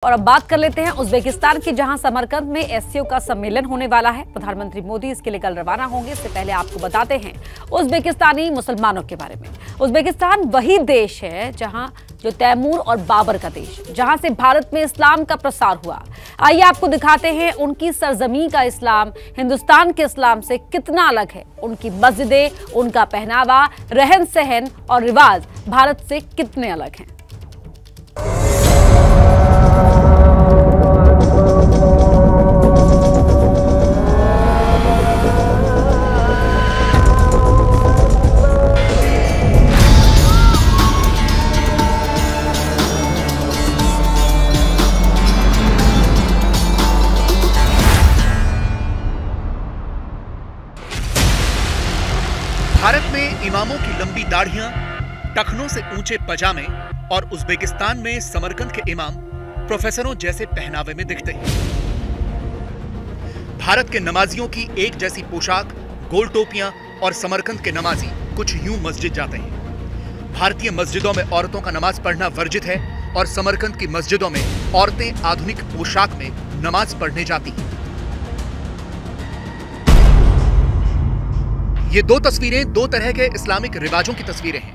और अब बात कर लेते हैं उज्बेकिस्तान की, जहां समरकंद में एससीओ का सम्मेलन होने वाला है। प्रधानमंत्री मोदी इसके लिए कल रवाना होंगे। इससे पहले आपको बताते हैं उज्बेकिस्तानी मुसलमानों के बारे में। उज्बेकिस्तान वही देश है जहां जो तैमूर और बाबर का देश, जहां से भारत में इस्लाम का प्रसार हुआ। आइए आपको दिखाते हैं उनकी सरजमी का इस्लाम हिंदुस्तान के इस्लाम से कितना अलग है। उनकी मस्जिदें, उनका पहनावा, रहन सहन और रिवाज भारत से कितने अलग हैं। भारत में इमामों की लंबी दाढ़ियां, टखनों से ऊंचे पजामे और उज्बेकिस्तान में समरकंद के इमाम प्रोफेसरों जैसे पहनावे में दिखते हैं। भारत के नमाजियों की एक जैसी पोशाक, गोल टोपियां और समरकंद के नमाजी कुछ यूं मस्जिद जाते हैं। भारतीय मस्जिदों में औरतों का नमाज पढ़ना वर्जित है और समरकंद की मस्जिदों में औरतें आधुनिक पोशाक में नमाज पढ़ने जाती हैं। ये दो तस्वीरें दो तरह के इस्लामिक रिवाजों की तस्वीरें हैं।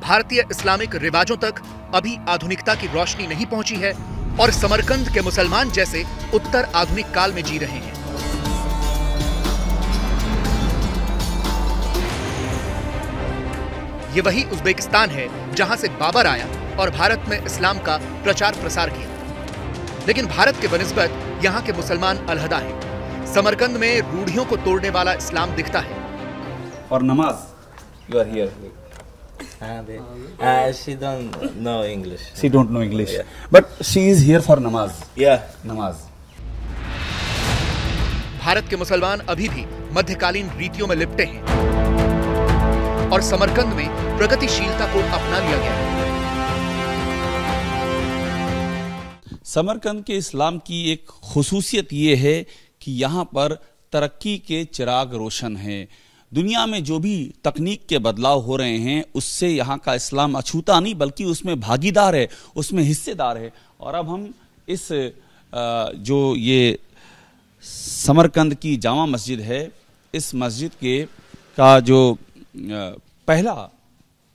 भारतीय इस्लामिक रिवाजों तक अभी आधुनिकता की रोशनी नहीं पहुंची है और समरकंद के मुसलमान जैसे उत्तर आधुनिक काल में जी रहे हैं। ये वही उज्बेकिस्तान है जहां से बाबर आया और भारत में इस्लाम का प्रचार प्रसार किया। लेकिन भारत के बनिस्बत यहाँ के मुसलमान अलहदा हैं। समरकंद में रूढ़ियों को तोड़ने वाला इस्लाम दिखता है। For namaz, you are here. She don't know English. She don't know English, yeah. But she is here for namaz. Yeah, namaz. Bharat के मुसलमान अभी भी मध्यकालीन रीतियों में लिपटे हैं और समरकंद में प्रगतिशीलता को अपना लिया गया है। समरकंद के इस्लाम की एक खुसूसियत ये है कि यहाँ पर तरक्की के चिराग रोशन हैं। दुनिया में जो भी तकनीक के बदलाव हो रहे हैं उससे यहाँ का इस्लाम अछूता नहीं बल्कि उसमें भागीदार है, उसमें हिस्सेदार है। और अब हम इस जो ये समरकंद की जामा मस्जिद है, इस मस्जिद का जो पहला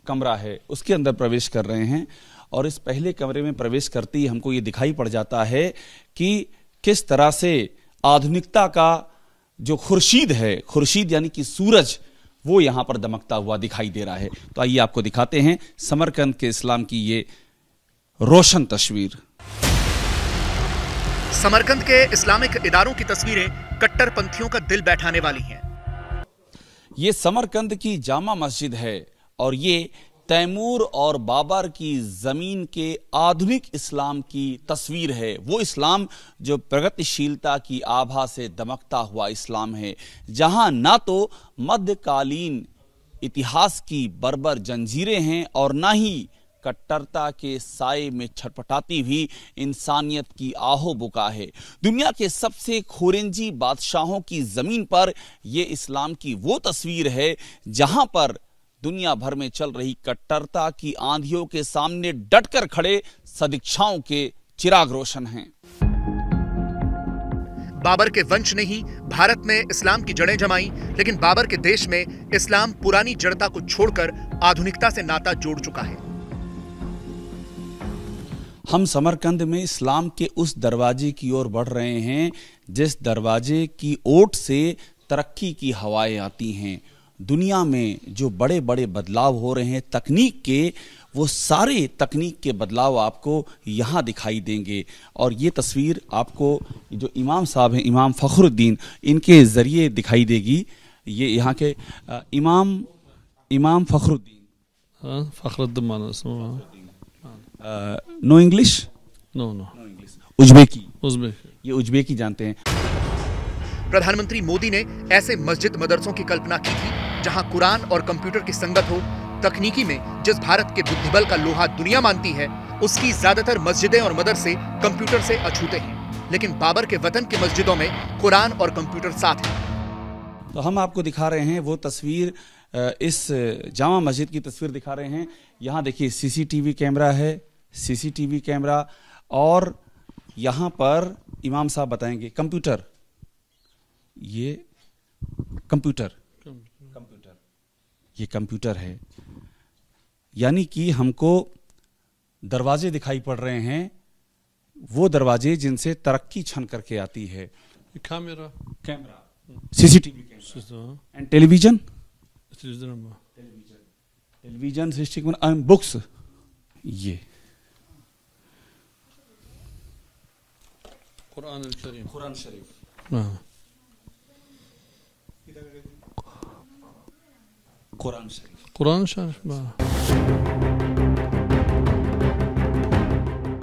कमरा है उसके अंदर प्रवेश कर रहे हैं। और इस पहले कमरे में प्रवेश करते ही हमको ये दिखाई पड़ जाता है कि किस तरह से आधुनिकता का जो खुर्शीद है, खुर्शीद यानी कि सूरज, वो यहां पर दमकता हुआ दिखाई दे रहा है। तो आइए आपको दिखाते हैं समरकंद के इस्लाम की ये रोशन तस्वीर। समरकंद के इस्लामिक इदारों की तस्वीरें कट्टरपंथियों का दिल बैठाने वाली हैं। ये समरकंद की जामा मस्जिद है और ये तैमूर और बाबर की जमीन के आधुनिक इस्लाम की तस्वीर है। वो इस्लाम जो प्रगतिशीलता की आभा से दमकता हुआ इस्लाम है, जहां ना तो मध्यकालीन इतिहास की बर्बर जंजीरें हैं और ना ही कट्टरता के साए में छटपटाती हुई इंसानियत की आहो बुका है। दुनिया के सबसे खुरेंजी बादशाहों की जमीन पर यह इस्लाम की वो तस्वीर है जहां पर दुनिया भर में चल रही कट्टरता की आंधियों के सामने डटकर खड़े सदिच्छाओं के चिराग रोशन हैं। बाबर के वंश ने ही भारत में इस्लाम की जड़ें जमाई, लेकिन बाबर के देश में इस्लाम पुरानी जड़ता को छोड़कर आधुनिकता से नाता जोड़ चुका है। हम समरकंद में इस्लाम के उस दरवाजे की ओर बढ़ रहे हैं जिस दरवाजे की ओट से तरक्की की हवाएं आती हैं। दुनिया में जो बड़े बड़े बदलाव हो रहे हैं तकनीक के, वो सारे तकनीक के बदलाव आपको यहाँ दिखाई देंगे। और ये तस्वीर आपको जो इमाम साहब हैं, इमाम फखरुद्दीन, इनके ज़रिए दिखाई देगी। ये यहाँ के इमाम Fakhruddin. Fakhruddin no English? No उज्बेकी। उज्बेकी। ये उज्बेकी जानते हैं। प्रधानमंत्री मोदी ने ऐसे मस्जिद मदरसों की कल्पना की थी जहां कुरान और कंप्यूटर की संगत हो। तकनीकी में जिस भारत के बुद्धिबल का लोहा दुनिया मानती है, उसकी ज्यादातर मस्जिदें और मदरसे कंप्यूटर से अछूते हैं। लेकिन बाबर के वतन की मस्जिदों में कुरान और कंप्यूटर साथ हैं। तो हम आपको दिखा रहे हैं वो तस्वीर, इस जामा मस्जिद की तस्वीर दिखा रहे हैं। यहाँ देखिए सीसीटीवी कैमरा है, सीसीटीवी कैमरा, और यहाँ पर इमाम साहब बताएंगे कंप्यूटर, ये कंप्यूटर ये कंप्यूटर है, यानी कि हमको दरवाजे दिखाई पड़ रहे हैं, वो दरवाजे जिनसे तरक्की छन करके आती है। Kamera. CCTV Så. And television, Television. Television system, books, ये Kur'an al-Karim. कुरान शरीफ, कुरान शरीफ। Kur'an Sharif.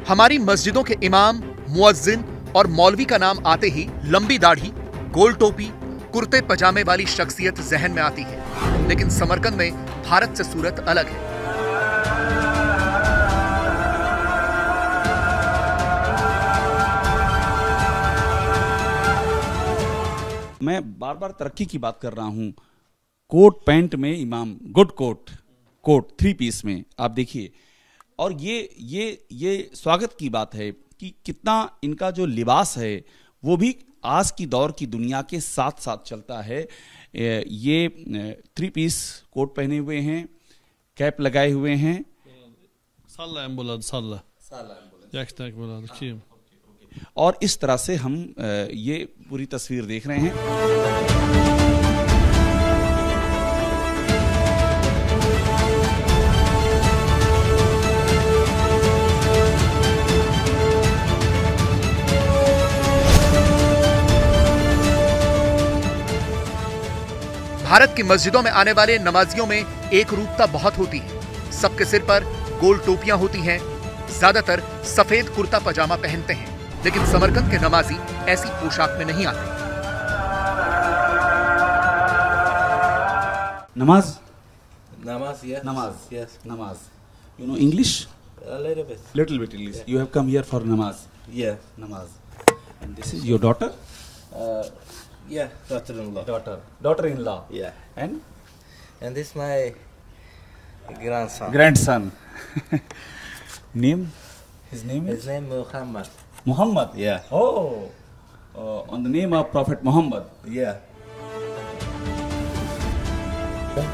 हमारी मस्जिदों के इमाम, मुअज्जिन और मौलवी का नाम आते ही लंबी दाढ़ी, गोल टोपी, कुर्ते पजामे वाली शख्सियत जहन में आती है। लेकिन समरकंद में भारत से सूरत अलग है। मैं बार बार तरक्की की बात कर रहा हूं। कोट पैंट में इमाम, गुड कोट 3 पीस में आप देखिए, और ये स्वागत की बात है कि कितना इनका जो लिबास है वो भी आज की दौर की दुनिया के साथ साथ चलता है। ये 3 पीस कोट पहने हुए हैं, कैप लगाए हुए हैं। Salla en bolad, salla. Jack bolad, kim. और इस तरह से हम ये पूरी तस्वीर देख रहे हैं। भारत की मस्जिदों में आने वाले नमाजियों में एक रूपता बहुत होती है। सबके सिर पर गोल टोपियां होती हैं, ज्यादातर सफेद कुर्ता पजामा पहनते हैं। लेकिन समरकंद के नमाजी ऐसी पोशाक में नहीं आते। नमाज, Namaz, yes. Namaz. Yes. नमाज, you know English? A little bit. Little bit English. You have come here for namaz. Yeah. Namaz. And this is your daughter? Yeah, daughter-in-law. Daughter-in-law. Yeah. And this my grandson. Grandson. Name? His name is? His name Muhammad. Muhammad. Yeah. Oh. On the name of Prophet Muhammad. Yeah.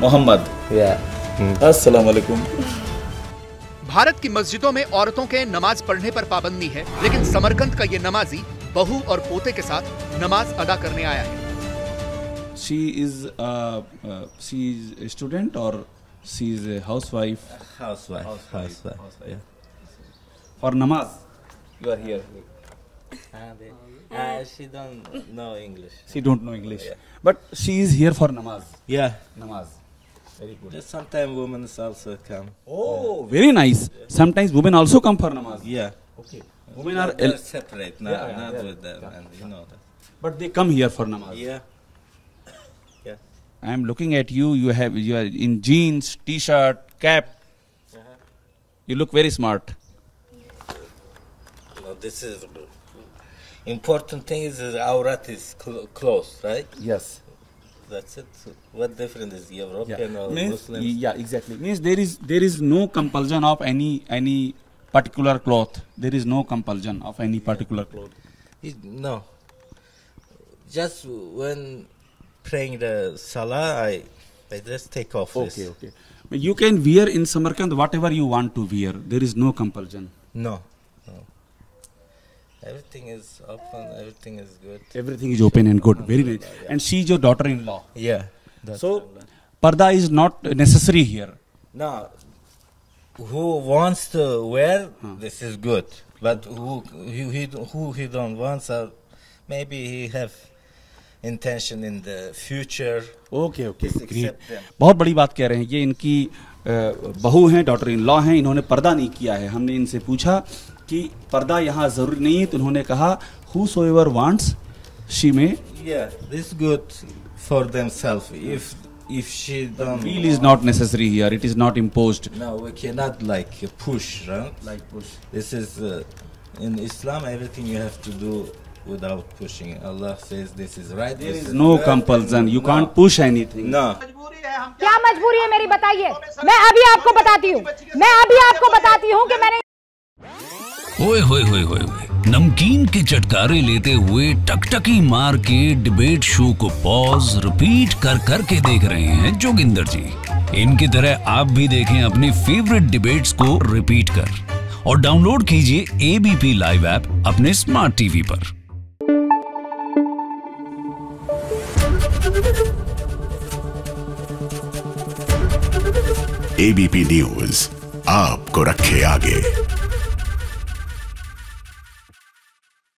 Muhammad. Yeah. Assalamu alaikum. Bharat की मस्जिदों में औरतों के नमाज पढ़ने पर पाबंदी है, लेकिन समरकंद का ये नमाजी बहू और पोते के साथ नमाज अदा करने आया है। She is a student or she is a housewife? Housewife. Yeah. For namaz, you are here. She don't know English. She don't know English, but she is here for namaz. Yeah. Namaz. Very good. Just sometimes women also come. Oh, very nice. Sometimes women also come for namaz. Yeah. Okay. Women are They're separate, not with them, Yeah. and you know that. but they come here for namaz. Yeah. Yeah. I am looking at you. You are in jeans, t-shirt, cap. You look very smart. Well, this is important thing is aurat is closed, right? Yes. That's it. So what difference is European or Muslim? Yeah, exactly. Means there is no compulsion of any particular cloth. There is no compulsion of any particular cloth. No. Just when praying the salah, I just take off this. Okay. You can wear in Samarkand whatever you want to wear. There is no compulsion. No. Everything is open. Everything is good. Everything is open and good. Very nice. And she is your daughter-in-law. Yeah. So parda is not necessary here. No. Who wants to wear, this is good. But who he don't want, maybe he have intention in the future. Okay. Just Great. accept them. बहुत बड़ी बात कह रहे हैं ये। इनकी बहू हैं, डॉटर इन लॉ हैं, इन्होंने पर्दा नहीं किया है। हमने इनसे पूछा कि पर्दा यहाँ जरूरी नहीं है, तो उन्होंने कहा whosoever wants she may. Yeah, this is good for themselves. If she don't, Feel is not necessary here. It is not imposed. No, we cannot like push, right? Like push. This is in Islam. Everything you have to do without pushing. Allah says this is right. There this is no good. compulsion. You No. can't push anything. No. क्या मजबूरी है मेरी बताइए। मैं अभी आपको बताती हूँ कि मैंने ओए होए नमकीन के चटकारे लेते हुए टकटकी मार के डिबेट शो को पॉज रिपीट कर करके देख रहे हैं जोगिंदर जी। इनकी तरह आप भी देखें अपनी फेवरेट डिबेट्स को रिपीट कर और डाउनलोड कीजिए एबीपी लाइव ऐप अपने स्मार्ट टीवी पर। एबीपी न्यूज आपको रखे आगे।